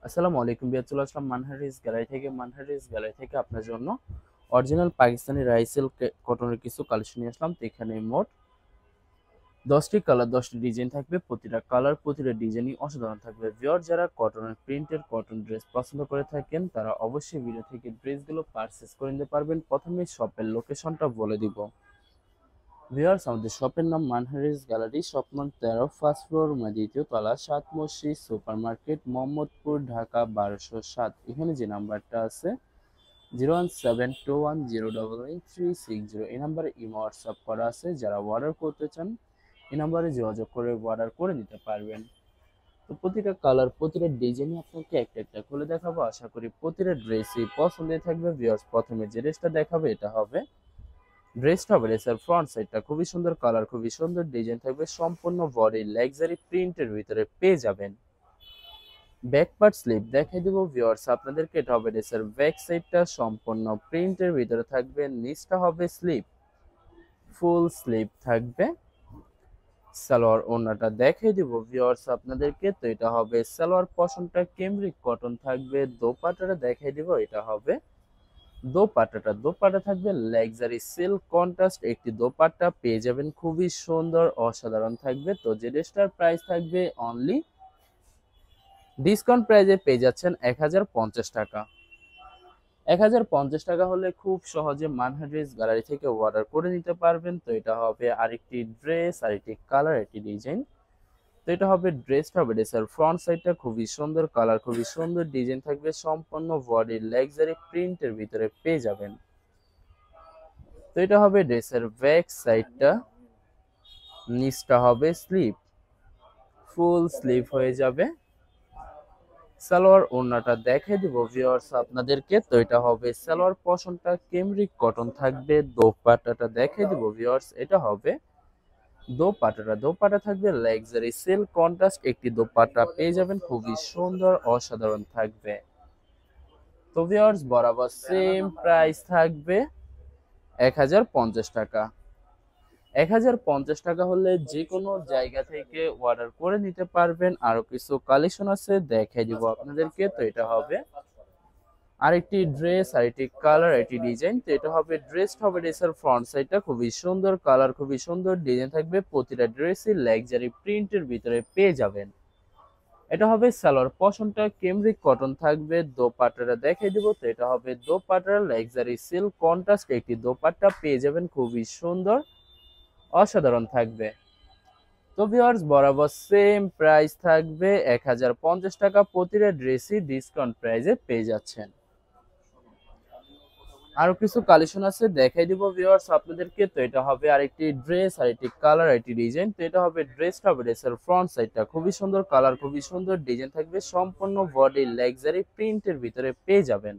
আসসালামু আলাইকুম বিয়ার, চলে আসলাম মানহারিস গ্যালারি থেকে আপনার জন্য অরিজিনাল পাকিস্তানি রাইসেল কটনের কিছু কালেকশন নিয়ে আসলাম। তো এখানে মোট 10টি কালার, 10টি ডিজাইন থাকবে। প্রতিটা কালার, প্রতিটা ডিজাইনই অসাধারণ থাকবে। ভিউয়ার যারা কটনের প্রিন্টের কটন ড্রেস পছন্দ করে থাকেন তারা অবশ্যই ভিডিও থেকে ড্রেসগুলো পারচেস করে নিতে পারবেন। প্রথমে শপের লোকেশনটা বলে দিব। ভিউয়ার্স, আমাদের শপের নাম মানহারিস গ্যালারি, শপ নং 13, ফার্স্ট ফ্লোর, দ্বিতীয় তলা, 7 মসজিদ সুপার মার্কেট, মোহাম্মদপুর, ঢাকা 1207। এখানে যে নাম্বারটা আছে 01721099360, এই নাম্বারে ইমো হোয়াটসঅ্যাপ করা আছে। যারা অর্ডার করতে চান এই নাম্বারে যোগাযোগ করে অর্ডার করে নিতে পারবেন। তো প্রতিটা কালার, প্রতিটা ডিজাইনই আপনাকে একটা একটা খুলে দেখাবো। আশা করি প্রতিটা ড্রেসই পছন্দের থাকবে। ভিউয়ার্স, প্রথমে যে ড্রেসটা দেখাবে এটা হবে ড্রেসটা হবে ড্রেসের ফ্রন্ট সাইডটা খুবই সুন্দর কালার, খুবই সুন্দর ডিজাইন থাকবে। সম্পূর্ণ বডি লাক্সারি প্রিন্টের ভিতরে পেয়ে যাবেন। ব্যাক পার্ট স্লিপ দেখাই দেবো ভিউয়ার্স আপনাদেরকে। এটা হবে ড্রেসের ব্যাক সাইডটা সম্পূর্ণ প্রিন্টের ভিতরে থাকবে। নিচটা হবে স্লিপ, ফুল স্লিপ থাকবে। সালোয়ার ওড়নাটা দেখাই দিব ভিউয়ার্স আপনাদেরকে। তো এটা হবে সালোয়ার পশনটা কেমব্রিক কটন থাকবে। দোপাট্টাটা দেখাই দিব, এটা হবে দোপাট্টা থাকবে লাক্সারি সিল্ক কন্ট্রাস্ট একটি দোপাট্টা পেয়ে যাবেন, খুবই সুন্দর অসাধারণ থাকবে। তো যে ড্রেসটার প্রাইস থাকবে অনলি ডিসকাউন্ট প্রাইজে পেয়ে যাচ্ছেন 1050 টাকা। 1050 টাকা হলে খুব সহজে মানহা ড্রেস গ্যালারি থেকে অর্ডার করে নিতে পারবেন। তো এটা হবে আরেকটি ড্রেস, আরেকটি কালার, একটি ডিজাইন। তো এটা হবে ড্রেসটা হবে ড্রেসের ফ্রন্ট সাইডটা খুবই সুন্দর কালার, খুবই সুন্দর ডিজাইন থাকবে। সম্পূর্ণ বডি লাক্সারি প্রিন্টের ভিতরে পেয়ে যাবেন। তো এটা হবে ড্রেসের ব্যাক সাইডটা, নিচটা হবে স্লিপ, ফুল স্লিভ হয়ে যাবে। সালোয়ার ওড়নাটা দেখাই দিব ভিউয়ার্স আপনাদেরকে। তো এটা হবে সালোয়ার পশনটা কেমরিক কটন থাকবে। দোপাট্টাটা দেখাই দিব ভিউয়ার্স, এটা হবে দোপাট্টা থাকবে লাক্সারি সিল্ক কন্ট্রাস্ট একটি দোপাট্টা পেয়ে যাবেন, খুবই সুন্দর অসাধারণ থাকবে। তো ভিউয়ার্স বরাবর সেম প্রাইস থাকবে 1050 টাকা। 1050 টাকা হলে যে কোনো জায়গা থেকে অর্ডার করে নিতে পারবেন। আরো কিছু কালেকশন আছে দেখাই দিব আপনাদেরকে। তো এটা হবে আরেকটি ড্রেস, আরেকটি কালার, আরেকটি ডিজাইন। তো এটা হবে ড্রেসটা হবে ড্রেসের ফ্রন্ট সাইডটা খুবই সুন্দর কালার, খুবই সুন্দর ডিজাইন থাকবে। প্রতিটা ড্রেসই লাক্সারি প্রিন্টের ভিতরে পেয়ে যাবেন। এটা হবে সালোয়ার পশনটা কেমব্রিক কটন থাকবে। দোপাট্টাটা দেখাই দিব। তো এটা হবে দোপাট্টার লাক্সারি সিল্ক কন্ট্রাস্ট একটি দোপাট্টা পেয়ে যাবেন, খুবই সুন্দর অসাধারণ থাকবে। তো ভিউয়ার্স বরাবর সেম প্রাইস থাকবে 1050 টাকা। প্রতিটা ড্রেসই ডিসকাউন্ট প্রাইসে পেয়ে যাচ্ছেন। আরো কিছু কালেকশন আছে দেখাই দিব ভিউয়ার্স আপনাদেরকে। তো এটা হবে আরেকটি ড্রেস, আরেকটি কালার, আরেকটি ডিজাইন। তো এটা হবে ড্রেসটা হবে ড্রেসের ফ্রন্ট সাইডটা খুবই সুন্দর কালার, খুবই সুন্দর ডিজাইন থাকবে। সম্পূর্ণ বডি লাক্সারি প্রিন্টের ভিতরে পেয়ে যাবেন।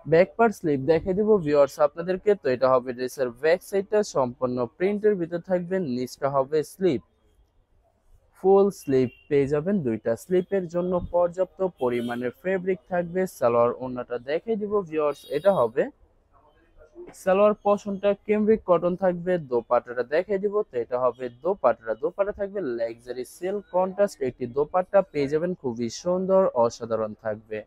ব্যাক পার্ট স্লিপ দেখাই দিব ভিউয়ার্স আপনাদেরকে। তো এটা হবে ড্রেসের ব্যাক সাইডটা সম্পূর্ণ প্রিন্টের ভিতরে থাকবে। নিচটা হবে স্লিপ, ফুল স্লিপ পেয়ে যাবেন। দুইটা স্লিপের জন্য পর্যাপ্ত পরিমাণের ফেব্রিক থাকবে। সালোয়ার ওড়নাটা দেখাই দিব ভিউয়ার্স, এটা হবে সালোয়ার পশনটা কেমব্রিক কটন থাকবে। দোপাট্টাটা দেখাই দিব। তো এটা হবে দোপাট্টা থাকবে লাক্সারি সিল্ক কন্ট্রাস্ট একটি দোপাট্টা পেয়ে যাবেন, খুবই সুন্দর অসাধারণ থাকবে।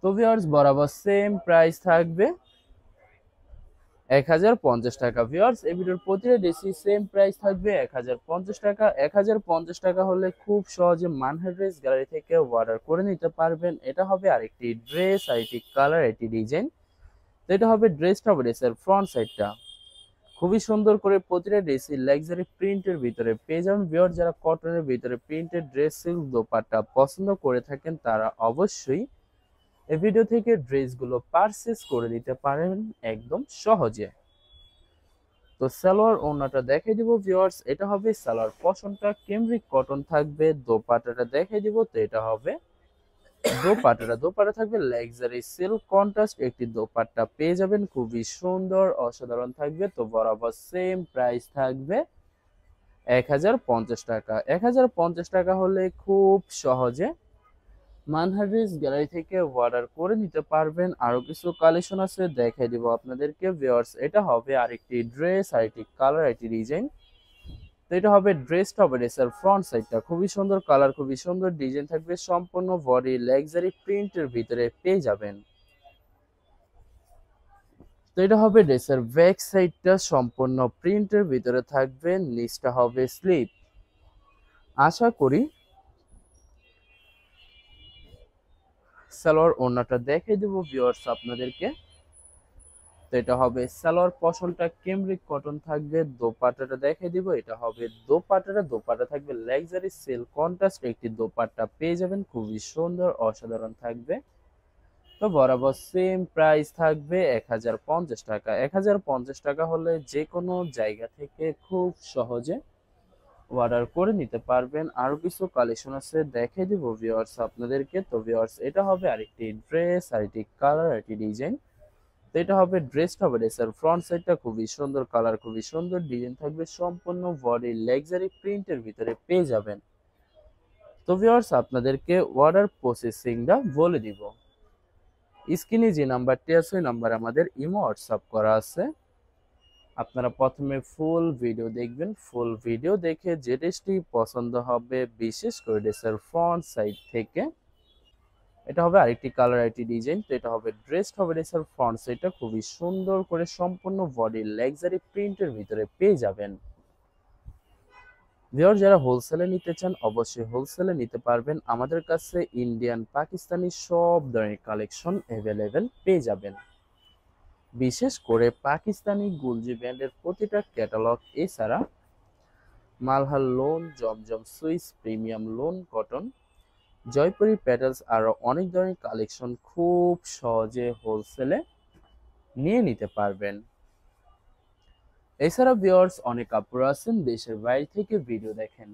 তো ভিউয়ার্স বরাবর সেম প্রাইস থাকবে 1050 টাকা। ভিউয়ার্স এই ভিডিওর প্রতিটা ড্রেসই সেম প্রাইস থাকবে 1050 টাকা। 1050 টাকা হলে খুব সহজে মানহা ড্রেস গ্যালারি থেকে অর্ডার করে নিতে পারবেন। এটা হবে আরেকটি ড্রেস, আরেকটি কালার, একটি ডিজাইন। তো এটা হবে ড্রেসটা হবে ড্রেসের ফ্রন্ট সাইডটা খুবই সুন্দর করে প্রতিটা ড্রেসই লাক্সারি প্রিন্টের ভিতরে পেয়ে যাবেন। ভিউয়ার যারা কটনের ভিতরে প্রিন্টেড ড্রেস সিল্ক দোপাট্টা পছন্দ করে থাকেন তারা অবশ্যই এই ভিডিও থেকে ড্রেসগুলো পারচেজ করে দিতে পারেন একদম সহজে। তো সালোয়ার ওড়নাটা দেখাই দিব ভিউয়ার্স, এটা হবে সালোয়ার পশনটা কেমব্রিক কটন থাকবে। দোপাট্টাটা দেখাই দিব। তো এটা হবে দোপাট্টা থাকবে লাক্সারি সিল্ক কন্ট্রাস্ট একটি দোপাট্টা পেয়ে যাবেন, খুবই সুন্দর অসাধারণ থাকবে। তো বরাবর সেম প্রাইস থাকবে 1050 টাকা। 1050 টাকা হলে খুব সহজে মানহা ড্রেস গ্যালারি থেকে অর্ডার করে নিতে পারবেন। আরো কিছু কালেকশন আছে দেখাই দিব আপনাদেরকে ভিউয়ার্স। এটা হবে আরেকটি ড্রেস, আরেকটি কালার, আরেকটি ডিজাইন। তো এটা হবে ড্রেসটা হবে ড্রেসের ফ্রন্ট সাইডটা খুবই সুন্দর কালার, খুবই সুন্দর ডিজাইন থাকবে, সম্পূর্ণ বডি লাক্সারি প্রিন্টের ভিতরে পেয়ে যাবেন। তো এটা হবে ড্রেসের ব্যাক সাইডটা সম্পূর্ণ প্রিন্টের ভিতরে থাকবে, নিচটা হবে স্লিপ। আশা করি সালোয়ার ওড়নাটা দেখে দেব ভিউয়ার্স আপনাদেরকে। তো এটা হবে সালোয়ার পশনটা কেমব্রিক কটন থাকবে, দোপাট্টাটা দেখে দিব, এটা হবে দোপাট্টা থাকবে লাক্সারি সিল্ক কন্ট্রাস্ট একটি দোপাট্টা পেয়ে যাবেন, খুবই সুন্দর অসাধারণ থাকবে। তো বরাবর সেম প্রাইস থাকবে 1050 টাকা। 1050 টাকা হলে যে কোনো জায়গা থেকে খুব সহজে অর্ডার করে নিতে পারবেন। আরো কিছু কালেকশন আছে দেখে দিব ভিউয়ার্স আপনাদেরকে। তো ভিউয়ার্স এটা হবে আরেকটি ড্রেস, আরেকটি কালার, আরেকটি ডিজাইন। তো এটা হবে ড্রেসটা হবে ড্রেসের ফ্রন্ট সাইডটা খুবই সুন্দর কালার, খুবই সুন্দর ডিজাইন থাকবে, সম্পূর্ণ বডি লাক্সারি প্রিন্টের ভিতরে পেয়ে যাবেন। তো ভিউয়ার্স আপনাদেরকে অর্ডার প্রসেসিংটা বলে দিব। স্ক্রিনে যে নাম্বারটি আছে ওই নাম্বার আমাদের ইমো হোয়াটসঅ্যাপ করা আছে। আপনারা প্রথমে ফুল ভিডিও দেখবেন, ফুল ভিডিও দেখে যে ড্রেসটি পছন্দ হবে বিশেষ করে ড্রেসের ফ্রন্ট সাইড থেকে, এটা হবে আরেকটি কালার আরেকটি ডিজাইন। তো এটা হবে ড্রেসটা হবে ড্রেসের ফ্রন্ট সাইডটা খুবই সুন্দর করে সম্পূর্ণ বডি লাক্সারি প্রিন্টের ভিতরে পেয়ে যাবেন। ভিউয়ার যারা হোলসেলে নিতে চান অবশ্যই হোলসেলে নিতে পারবেন, আমাদের কাছে ইন্ডিয়ান পাকিস্তানি সব ধরনের কালেকশন অ্যাভেলেবেল পেয়ে যাবেন। বিশেষ করে পাকিস্তানি গুলজি ব্র্যান্ডের প্রতিটা ক্যাটালগ, এছাড়া Malhar lawn, Zamzam Swiss, premium lawn cotton, Jaipuri প্যাটেলস আরো অনেক ধরনের কালেকশন খুব সহজে হোলসেলে নিয়ে নিতে পারবেন। এছাড়া ভিউয়ার্স অনেক আপুরা আছেন দেশের বাইরে থেকে ভিডিও দেখেন।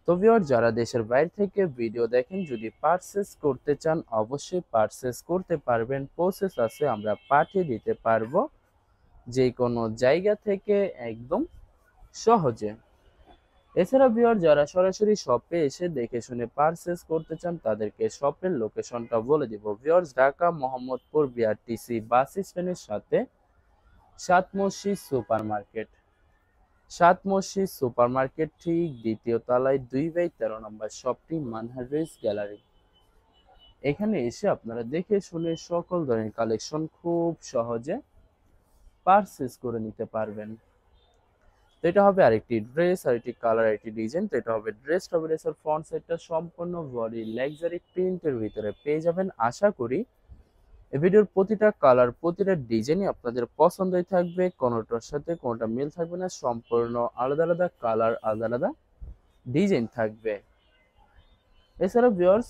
তো ভিউয়ার যারা দেশের বাইরে থেকে ভিডিও দেখেন যদি পারচেস করতে চান অবশ্যই পারচেস করতে পারবেন, প্রসেস আছে, আমরা পাঠিয়ে দিতে পারবো যে কোনো জায়গা থেকে একদম সহজে। এছাড়া ভিউয়ার যারা সরাসরি শপে এসে দেখে শুনে পারচেস করতে চান তাদেরকে শপের লোকেশনটা বলে দিব। ভিউয়ার্স ঢাকা মোহাম্মদপুর বিআরটিসি বাস স্ট্যান্ডের সাথে সাত মসজিদ সুপার মার্কেট, সাত মসজিদ সুপার মার্কেট ঠিক দ্বিতীয় তলায় 2/13 নম্বর শপটি মানহার রেস গ্যালারি। এখানে এসে আপনারা দেখে শুনে সকল ধরনের কালেকশন খুব সহজে পারচেস করে নিতে পারবেন। তো এটা হবে আরেকটি ড্রেস, আরেকটি কালার, আরেকটি ডিজাইন। তো এটা হবে ড্রেসটা হবে ড্রেসের ফ্রন্ট সাইডটা সম্পূর্ণ বডি লাক্সারি প্রিন্টের ভিতরে পেয়ে যাবেন। আশা করি এই ভিডিওর প্রতিটা কালার প্রতিটা ডিজাইনই আপনাদের পছন্দই থাকবে, কোনোটার সাথে কোনোটা মিল থাকবে না, সম্পূর্ণ আলাদা আলাদা কালার, আলাদা আলাদা ডিজাইন থাকবে। এছাড়া ভিউয়ার্স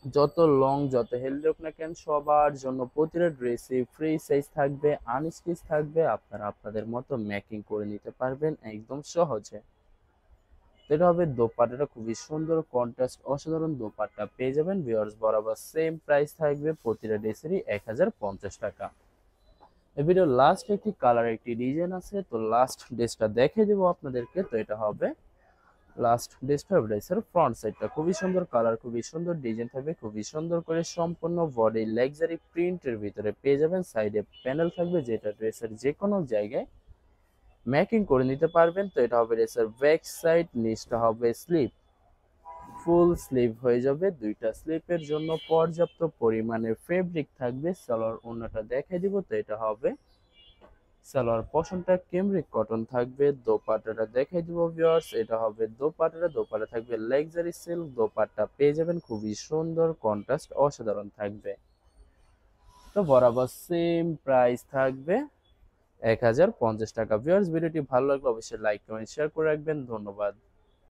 যত লং যত হেলদি হোক না কেন সবার জন্য প্রতিটা ড্রেসে ফ্রি সাইজ থাকবে, আনস্টিচ থাকবে, আপনারা আপনাদের মতো মেকিং করে নিতে পারবেন একদম সহজে। এটা হবে দোপাট্টাটা খুবই সুন্দর কন্ট্রাস্ট অসাধারণ দোপাট্টা পেয়ে যাবেন ভিউয়ার্স, বরাবর সেম প্রাইস থাকবে প্রতিটা ড্রেসেরই 1050 টাকা। এই ভিডিও লাস্ট একটি কালার একটি ডিজাইন আছে, তো লাস্ট ড্রেসটা দেখে দেবো আপনাদেরকে। তো এটা হবে লাস্ট ড্রেসটা ড্রেসের ফ্রন্ট সাইডটা খুবই সুন্দর কালার, খুবই সুন্দর ডিজাইন থাকবে, খুবই সুন্দর করে সম্পূর্ণ বডি লাক্সারি প্রিন্টের ভিতরে পেয়ে যাবেন। সাইডে প্যানেল থাকবে যেটা ড্রেসের যে কোনো জায়গায় মেকিং করে নিতে পারবেন। তো এটা হবে ড্রেসের ব্যাক সাইড, নিচটা হবে স্লিপ, ফুল স্লিভ হয়ে যাবে, দুইটা স্লিপের জন্য পর্যাপ্ত পরিমাণে ফেব্রিক থাকবে। সালোয়ার ওড়নাটা দেখাই দিব। তো এটা হবে সালোয়ার পশনটা কেমব্রিক কটন থাকবে, দোপাট্টাটা দেখাই দিব ভিউয়ার্স, এটা হবে দোপাট্টা থাকবে লাক্সারি সিল্ক দোপাট্টা পেয়ে যাবেন, খুবই সুন্দর কন্ট্রাস্ট অসাধারণ থাকবে। তো বরাবর সেম প্রাইস থাকবে 1050 টাকা। ভিউয়ার্স ভিডিওটি ভালো লাগলে অবশ্যই লাইক কমেন্ট শেয়ার করে রাখবেন, ধন্যবাদ।